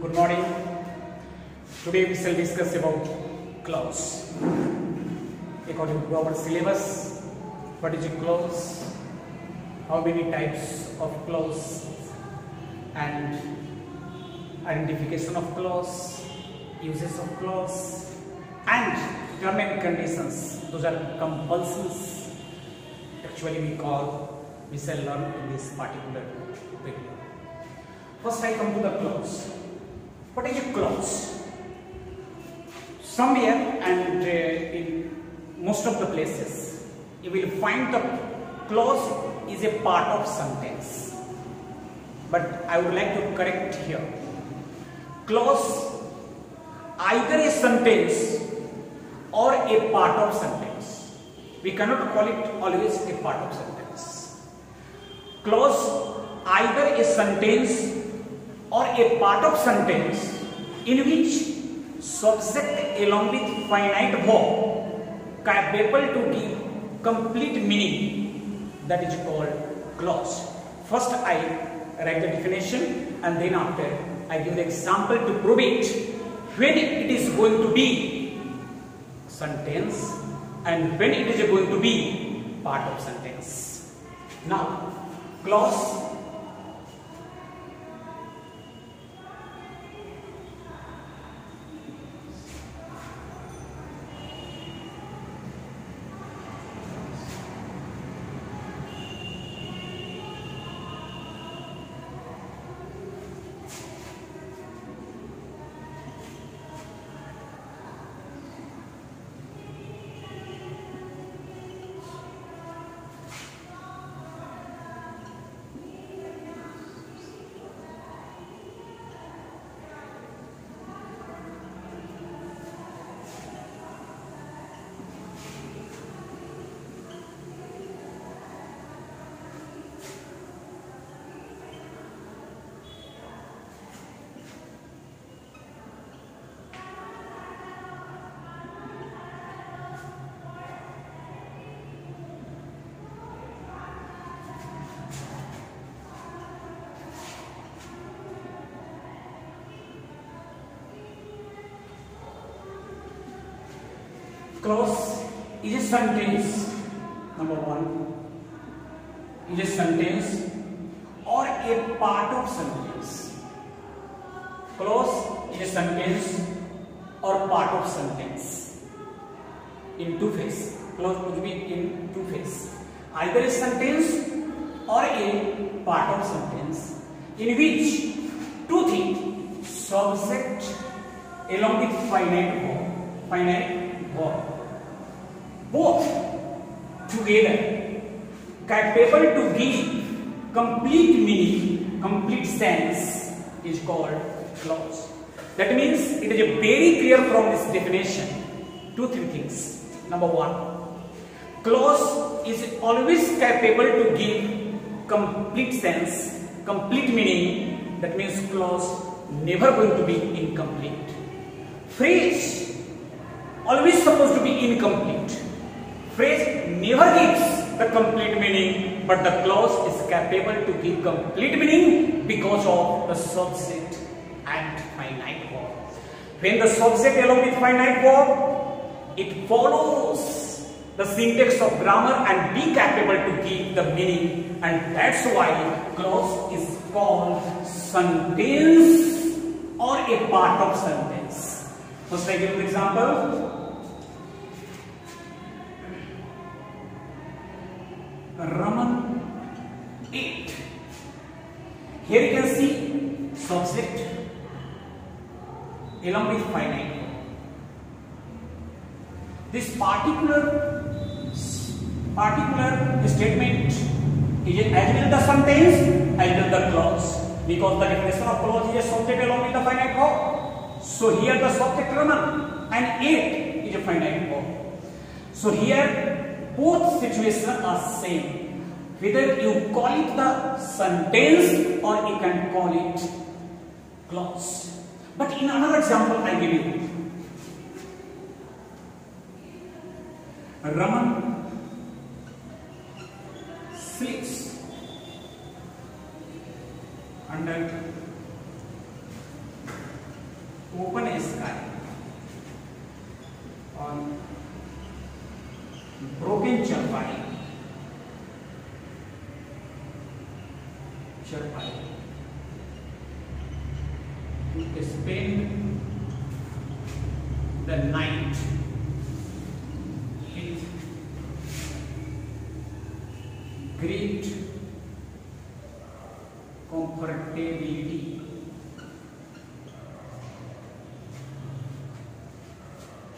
Good morning. Today we shall discuss about clause. According to our syllabus, what is a clause? How many types of clause and identification of clause, uses of clause, and term and conditions. Those are compulsions. Actually, we shall learn in this particular video. First, I come to the clause. What is a clause? Somewhere and in most of the places, you will find the clause is a part of sentence. But I would like to correct here. Clause either a sentence or a part of sentence. We cannot call it always a part of sentence. Clause either a sentence or a part of sentence in which subject along with finite verb capable to give complete meaning, that is called clause. First I write the definition and then after I give the example to prove it when it is going to be sentence and when it is going to be part of sentence. Now clause clause is a sentence, number one, is a sentence or a part of sentence. Clause is a sentence or part of sentence in two phases. Clause could be in two phases. Either a sentence or a part of sentence in which two things, subject along with finite verb, both together capable to give complete meaning, complete sense is called clause. That means it is very clear from this definition, two, three things. Number one, clause is always capable to give complete sense, complete meaning. That means clause never going to be incomplete. Phrase always supposed to be incomplete. Phrase never gives the complete meaning, but the clause is capable to give complete meaning because of the subject and finite verb. When the subject along with finite verb, it follows the syntax of grammar and be capable to give the meaning, and that's why clause is called sentence or a part of sentence. First I give an example. Raman ate. Here you can see subject along with finite. This particular statement is as well the sentence as well the clause, because the definition of clause is a subject along with the finite verb. So here the subject Raman and ate is a finite verb. So here both situations are same. Whether you call it the sentence or you can call it clause. But in another example I give you. Raman sleeps under sky, on broken charpai, to spend the night with great comfortability.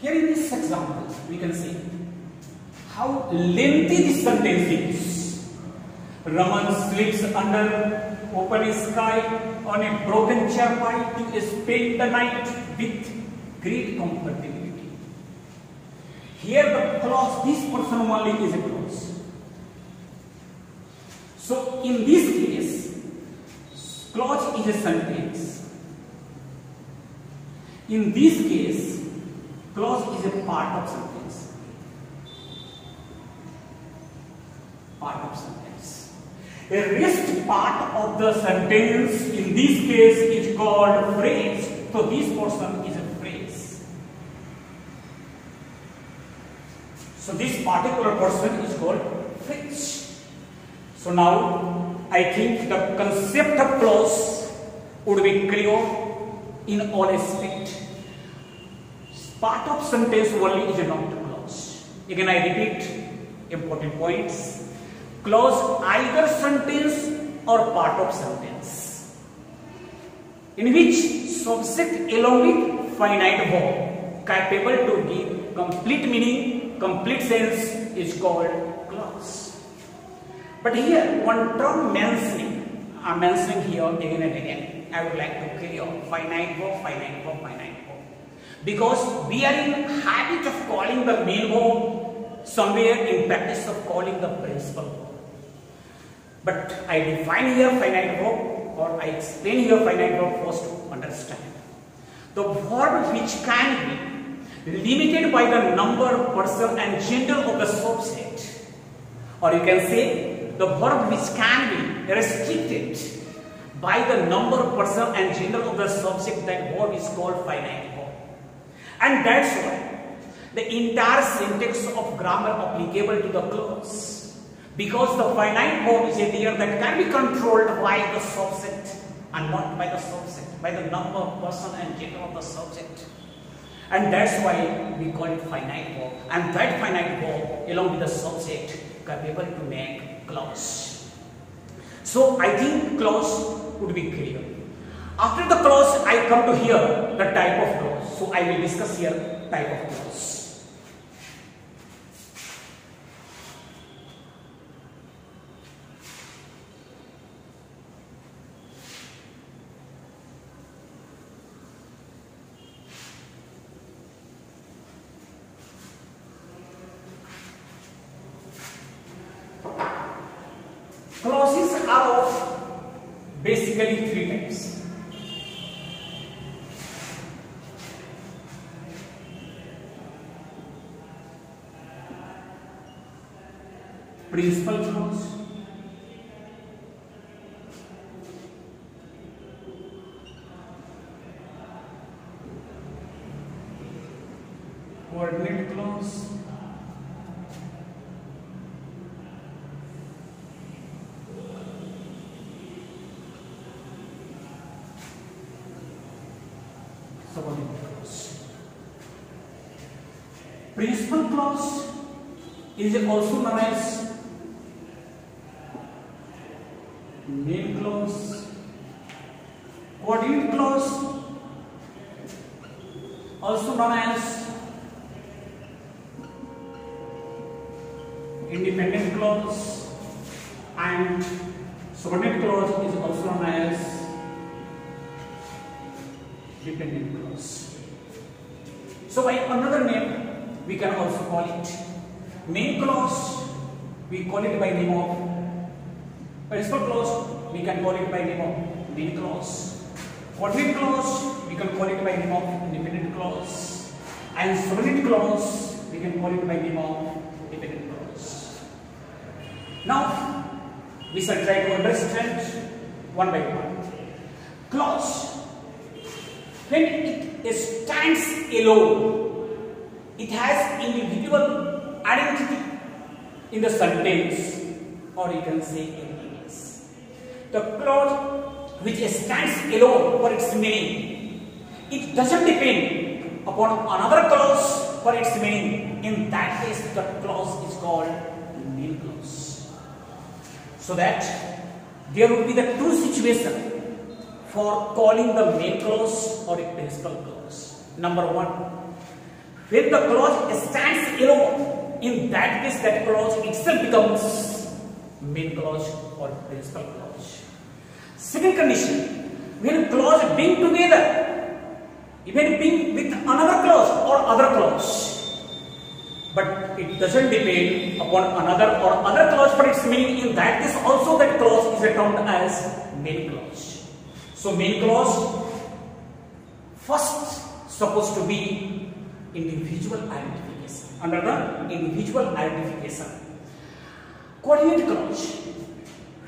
Here in this example, we can see how lengthy this sentence is. Raman sleeps under open sky on a broken charpai to spend the night with great comfortability. Here the clause, this person only is a clause. So in this case, clause is a sentence. In this case, clause is a part of sentence. Part of sentence. A rest part of the sentence in this case is called phrase. So this portion is a phrase. So this particular portion is called phrase. So now I think the concept of clause would be clear in all aspects. Part of sentence only is not clause. Again I repeat important points. Clause either sentence or part of sentence in which subject along with finite verb capable to give complete meaning, complete sense is called clause. But here one term I am mentioning here again and again. I would like to clear finite verb, finite verb, finite verb. Because we are in habit of calling the main verb, somewhere in practice of calling the principal verb. But I define here finite verb, or I explain here finite verb first to understand. The verb which can be limited by the number, person and gender of the subject, or you can say the verb which can be restricted by the number, person and gender of the subject, that verb is called finite verb. And that's why the entire syntax of grammar applicable to the clause. Because the finite verb is a there that can be controlled by the subject and not by the subject, by the number, person and gender of the subject. And that's why we call it finite verb. And that finite verb along with the subject capable to make clause. So I think clause would be clear. After the clause I come to here the type of clause. So I will discuss here type of clause. Clauses are of basically three types. Principal clause, coordinate clause, subordinate clause. Principal clause is also known as main clause. Coordinate clause also known as independent clause, and subordinate clause is also known as dependent clause. So by another name we can also call it main clause. We call it by name of principal clause. We can call it by name of main clause. Coordinate clause we can call it by name of independent clause, and subordinate clause we can call it by name of dependent clause. Now we shall try to understand one by one. Clause, when it stands alone, it has individual identity in the sentence, or you can say in English. The clause which stands alone for its meaning, it doesn't depend upon another clause for its meaning. In that case, the clause is called main clause. So that there would be the two situations for calling the main clause or a principal clause. Number one, when the clause stands alone, in that case that clause itself becomes main clause or principal clause. Second condition, when clause being together, even being with another clause or other clause, but it doesn't depend upon another or other clause for its meaning, in that case also that clause is termed as main clause. So main clause first supposed to be individual identification. Under the individual identification, coordinate clause,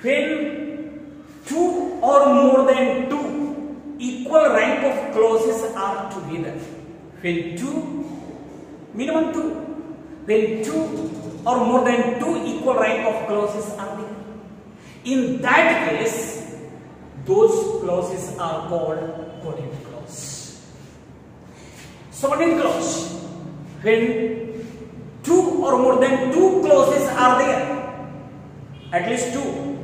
when two or more than two equal rank of clauses are together, when two, minimum two, when two or more than two equal rank of clauses are there, in that case those clauses are called coordinate clause. Subordinate clause, when two or more than two clauses are there, at least two,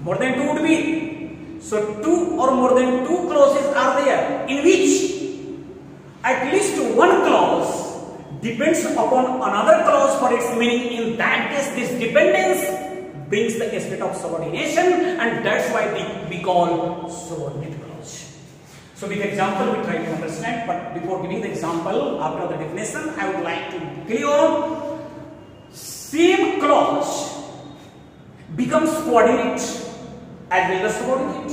more than two would be, so two or more than two clauses are there, in which at least one clause depends upon another clause for its meaning. In that case, this dependence brings the aspect of subordination, and that's why we call subordinate clause. So with example we try to understand, but before giving the example, after the definition, I would like to clear same clause becomes coordinate as well as subordinate.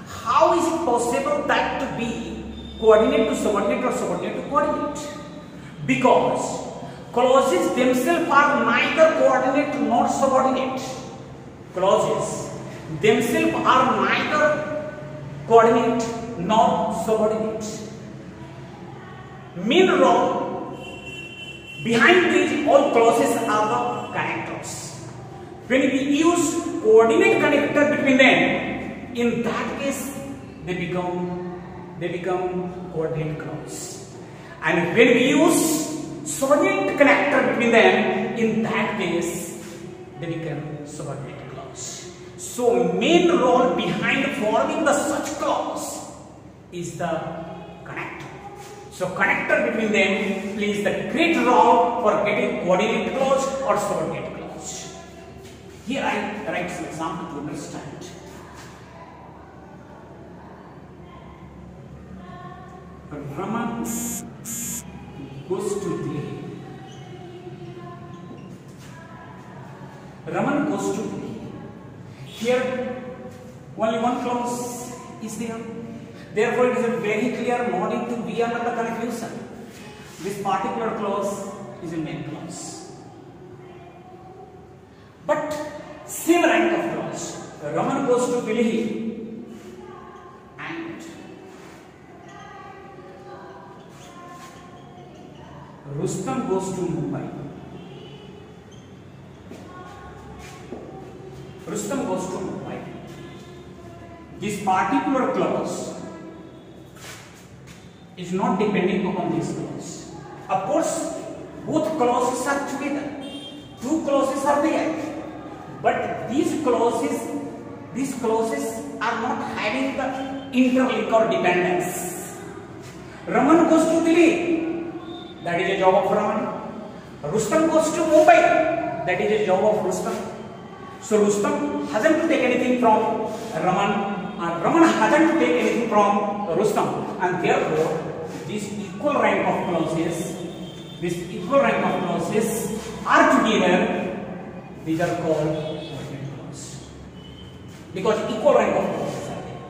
How is it possible that to be coordinate to subordinate or subordinate to coordinate? Because clauses themselves are neither coordinate nor subordinate. Clauses themselves are neither coordinate nor subordinate. Main role behind these all clauses are the connectors. When we use coordinate connector between them, in that case they become coordinate clause. And when we use subordinate connector between them, in that case they become subordinate clause. So main role behind forming the such clause is the connector. So connector between them plays the great role for getting coordinate clause or subordinate clause. Here I write some example to understand. Raman goes to Delhi. Raman goes to Delhi. Here only one clause is there. Therefore it is a very clear, not to be under the confusion. This particular clause is a main clause. But same rank of clause. Raman goes to Delhi and Rustam goes to Mumbai. Rustam goes to Mumbai. This particular clause is not depending upon this clause. Of course, both clauses are together. Two clauses are there. But these clauses are not having the interlink or dependence. Raman goes to Delhi. That is a job of Raman. Rustam goes to Mumbai. That is a job of Rustam. So Rustam hasn't to take anything from Raman, and Raman hasn't to take anything from Rustam, and therefore these equal rank of clauses are together. These are called coordinate clause because equal rank of clauses are there.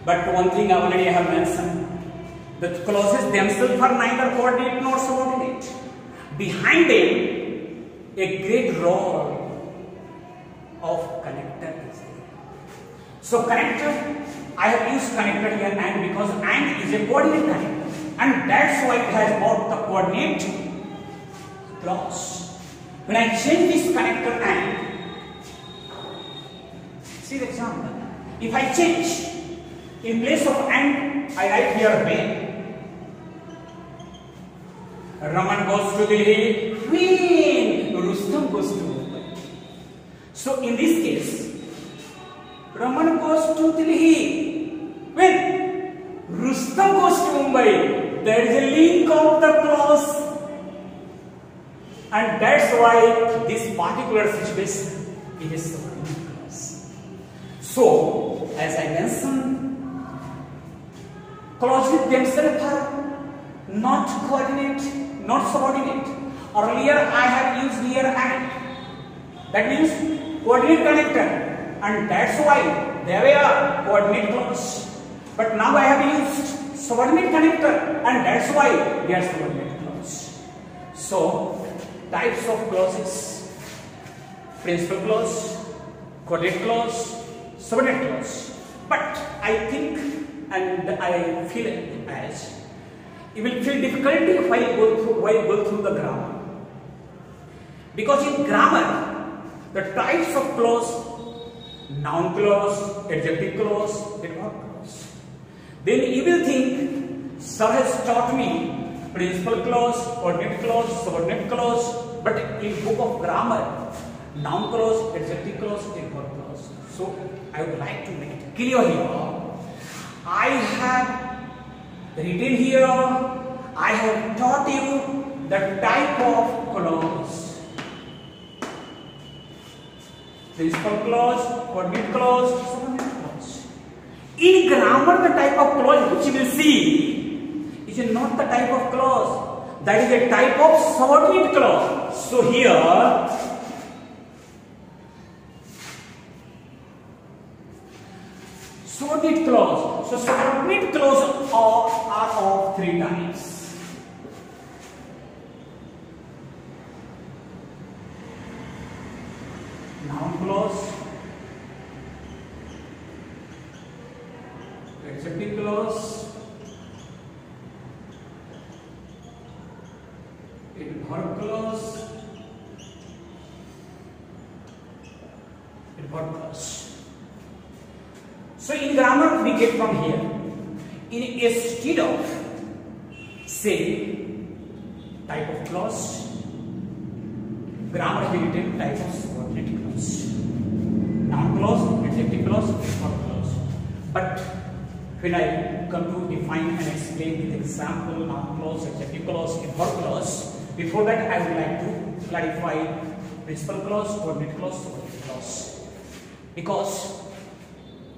But one thing I already have mentioned. The clauses themselves are neither coordinate nor subordinate. Behind them, a great role of connector is there. So connector, I have used connector here and because and is a coordinate connector. and that's why it has got the coordinate clause. When I change this connector and, see the example. If I change, in place of and, I write here when. Raman goes to Delhi when Rustam goes to Mumbai. So in this case, Raman goes to Delhi when Rustam goes to Mumbai. There is a link of the clause, and that's why this particular situation is a subordinate clause. So as I mentioned, clauses themselves are not coordinate, not subordinate. Earlier I have used here and, that means coordinate connector, and that's why they were coordinate clause. But now I have used subordinate connector, and that's why they are subordinate clause. So types of clauses: principal clause, coordinate clause, subordinate clause. But I think and I feel as you will feel difficulty while go through the grammar, because in grammar the types of clause: noun clause, adjective clause, adverb clause. Then you will think sir has taught me principal clause, coordinate clause, subordinate clause, but in book of grammar, noun clause, adjective clause, adverb clause. So I would like to make it clear here. I have written here, I have taught you the type of clause: principal clause, coordinate clause, subordinate clause. In grammar, the type of clause which you will see is not the type of clause, that is a type of subordinate clause. So here subordinate clause. So subordinate clause are of three types. Noun clause, adjective clause, adverb clause, adverb clause. So in grammar we get from here, instead of say type of clause, grammar has written type of subordinate clause: noun clause, adjective clause, adverb clause. But when I come to define and explain with example noun clause, adjective clause, adverb clause, before that I would like to clarify principal clause, coordinate clause, subordinate clause, because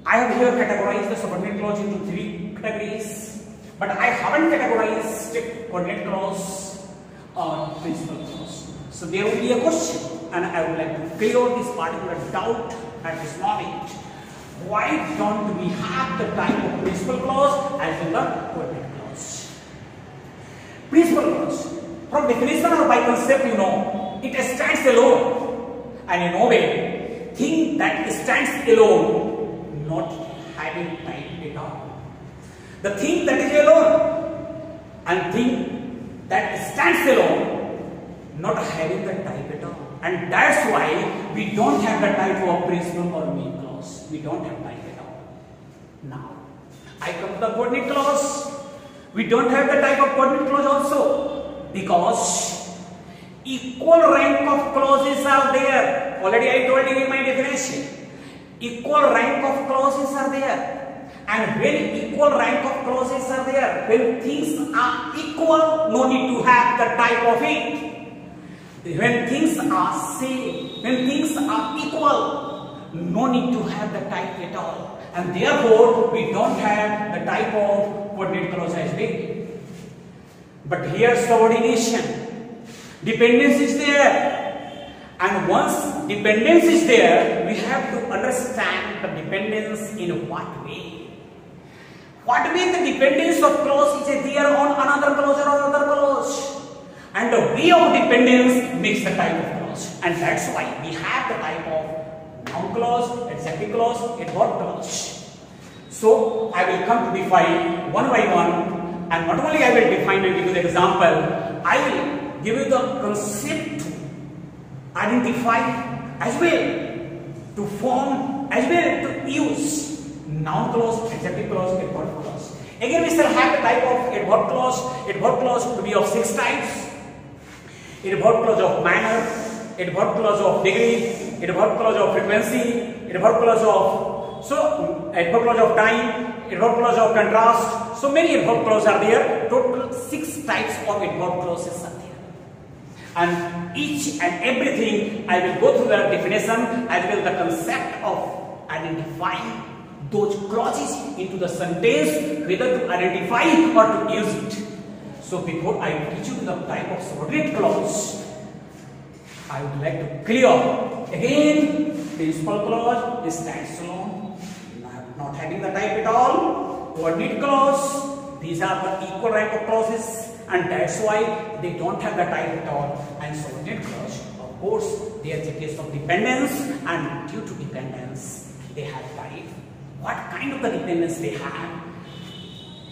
I have here categorized the subordinate clause into three categories, but I haven't categorized coordinate clause or principal clause. So there will be a question, and I would like to clear this particular doubt at this moment. Why don't we have the type of principal clause as in the coordinate clause? Principal clause, from definition or by concept, you know, it stands alone, and in no way thing that stands alone not having type at all. The thing that is alone and thing that stands alone not having the type at all, and that's why we don't have the type of principal or main clause. We don't have type at all. Now I come to the coordinate clause. We don't have the type of coordinate clause also, because equal rank of clauses are there. Already I told you in my definition. Equal rank of clauses are there, and when equal rank of clauses are there, when things are equal, no need to have the type of it. When things are same, when things are equal, no need to have the type at all, and therefore we don't have the type of coordinate clause as well. But here subordination, dependence is there. And once dependence is there, we have to understand the dependence in what way. What way the dependence of clause is there on another clause or another clause. And the way of dependence makes the type of clause. And that's why we have the type of noun clause, adjective clause, adverb clause. So I will come to define one by one And not only I will define and give you the example, I will give you the concept to identify as well, to form as well, to use noun clause, adjective clause, adverb clause. Again, we still have the type of adverb clause. Adverb clause could be of 6 types. Adverb clause of manner, adverb clause of degree, adverb clause of frequency, adverb clause of adverb clause of time, adverb clause of contrast. So many adverb clauses are there. Total 6 types of adverb clauses are there. And each and everything I will go through the definition as well the concept of identifying those clauses into the sentence, whether to identify or to use it. So before I teach you the type of subordinate clause, I would like to clear again principal clause stands alone, not having the type at all. Coordinate clause, these are the equal rank of clauses, and that's why they don't have the type at all. And subordinate clause, of course, they are the case of dependence, and due to dependence they have type. What kind of the dependence they have?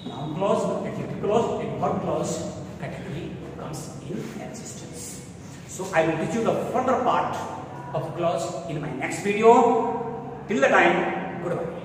Noun clause, adjective clause, adverb clause category comes in existence. So I will teach you the further part of clause in my next video. Till the time, goodbye.